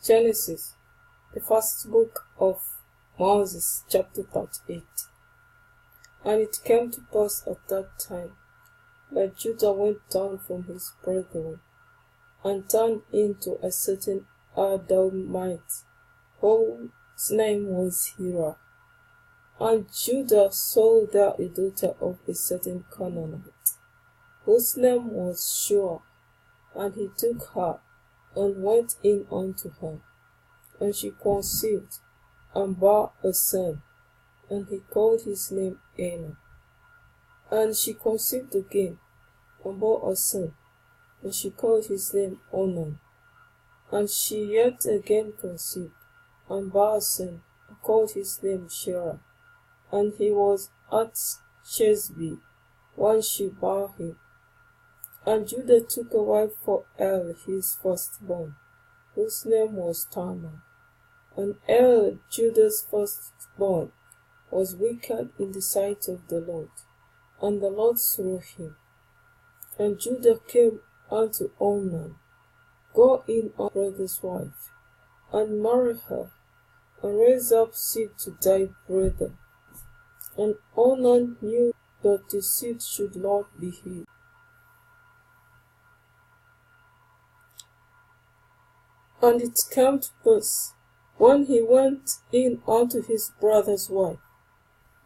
Genesis, the first book of Moses, chapter 38. And it came to pass at that time that Judah went down from his brethren, and turned into a certain Adullamite, whose name was Hira. And Judah saw there a daughter of a certain Canaanite, whose name was Shua, and he took her, and went in unto her. And she conceived, and bare a son, and he called his name Elah. And she conceived again, and bore a son, and she called his name Onan. And she yet again conceived, and bare a son, and called his name Sherah. And he was at Chesbi when she bare him. And Judah took a wife for Er his firstborn, whose name was Tamar. And Er, Judah's firstborn, was wicked in the sight of the Lord, and the Lord slew him. And Judah came unto Onan, Go in on brother's wife, and marry her, and raise up seed to thy brother. And Onan knew that the seed should not be hid. And it came to pass, when he went in unto his brother's wife,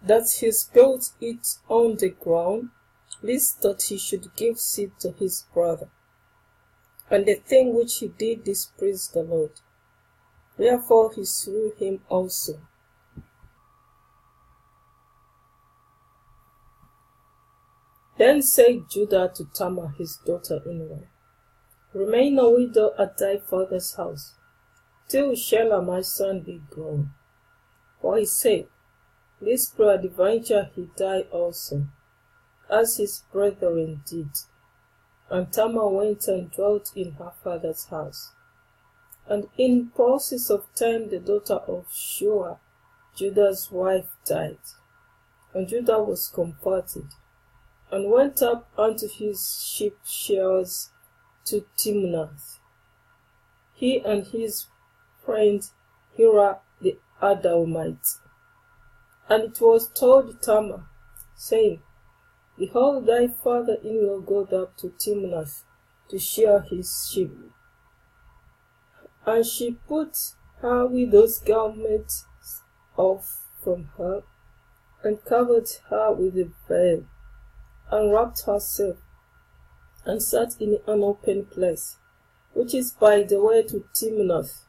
that he spilled it on the ground, lest that he should give seed to his brother. And the thing which he did displeased the Lord. Therefore he slew him also. Then said Judah to Tamar his daughter-in-law, Remain a widow at thy father's house, till Shelah my son be grown. For he said, Lest peradventure he die also, as his brethren did. And Tamar went and dwelt in her father's house. And in process of time the daughter of Shua, Judah's wife, died. And Judah was comforted, and went up unto his sheep shearers to Timnath, he and his friend Hira the Adullamite. And it was told Tamar, saying, Behold, thy father-in-law goeth up to Timnath to shear his sheep. And she put her widow's garment off from her, and covered her with a veil, and wrapped herself, and sat in an open place, which is by the way to Timnath.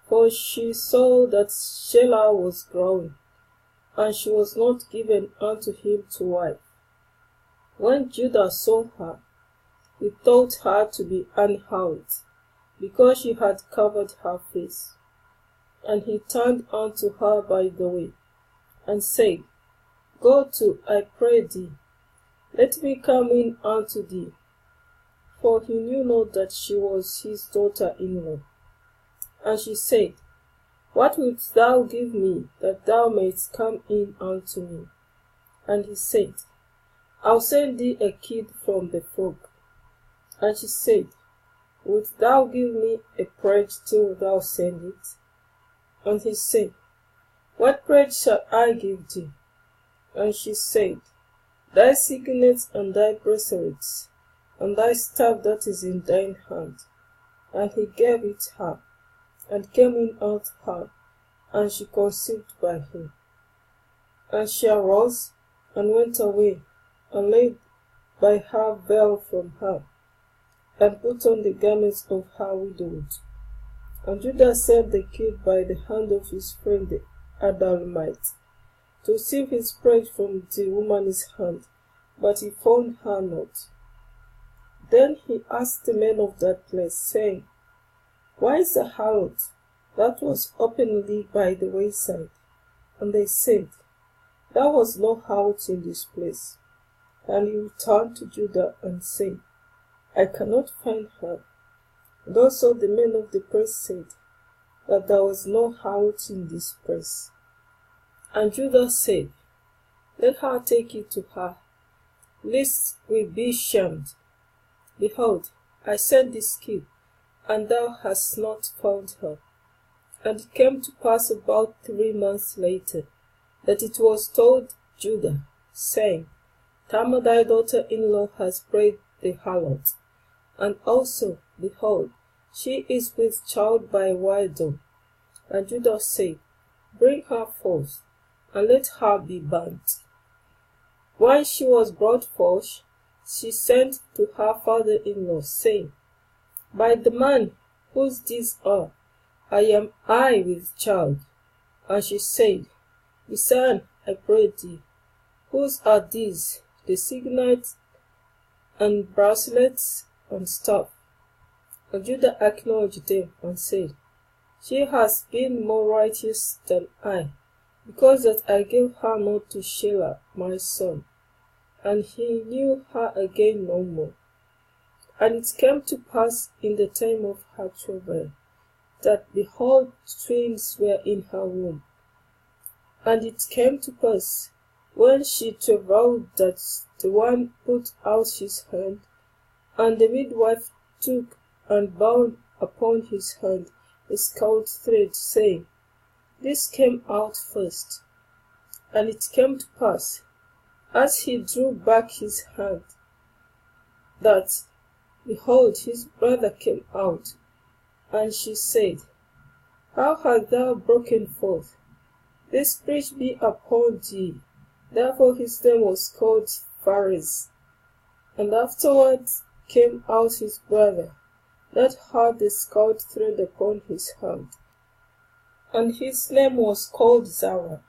For she saw that Shelah was growing, and she was not given unto him to wife. When Judah saw her, he thought her to be an harlot, because she had covered her face. And he turned unto her by the way, and said, Go to, I pray thee, let me come in unto thee. For he knew not that she was his daughter-in-law. And she said, What wilt thou give me, that thou mayest come in unto me? And he said, I'll send thee a kid from the flock. And she said, Wilt thou give me a pledge till thou send it? And he said, What pledge shall I give thee? And she said, Thy signet and thy bracelets, and thy staff that is in thine hand. And he gave it her, and came in unto her, and she conceived by him. And she arose, and went away, and laid by her veil from her, and put on the garments of her widowhood. And Judah sent the kid by the hand of his friend the Adullamite, to receive his pledge from the woman's hand, but he found her not. Then he asked the men of that place, saying, Why is the harlot that was openly by the wayside? And they said, There was no harlot in this place. And he returned to Judah and said, I cannot find her. And also the men of the place said, that there was no harlot in this place. And Judah said, Let her take it to her, lest we be shamed. Behold, I sent this kid, and thou hast not found her. And it came to pass about 3 months later, that it was told Judah, saying, Tamar thy daughter-in-law has prayed the harlot, and also, behold, she is with child by a widow. And Judah said, Bring her forth, and let her be burnt. When she was brought forth, she sent to her father-in-law, saying, By the man whose these are, I am with child. And she said, Discern, I pray thee, whose are these, the signets and bracelets and staff? And Judah acknowledged them and said, She has been more righteous than I, because that I gave her not to Shelah my son. And he knew her again no more. And it came to pass in the time of her travail, that behold, twins were in her womb. And it came to pass, when she travailed, that the one put out his hand, and the midwife took and bound upon his hand a scald thread, saying, This came out first. And it came to pass, as he drew back his hand, that, behold, his brother came out. And she said, How hast thou broken forth? The spirit be upon thee. Therefore his name was called Pharez. And afterward came out his brother, that had the scald thread upon his hand, and his name was called Zara.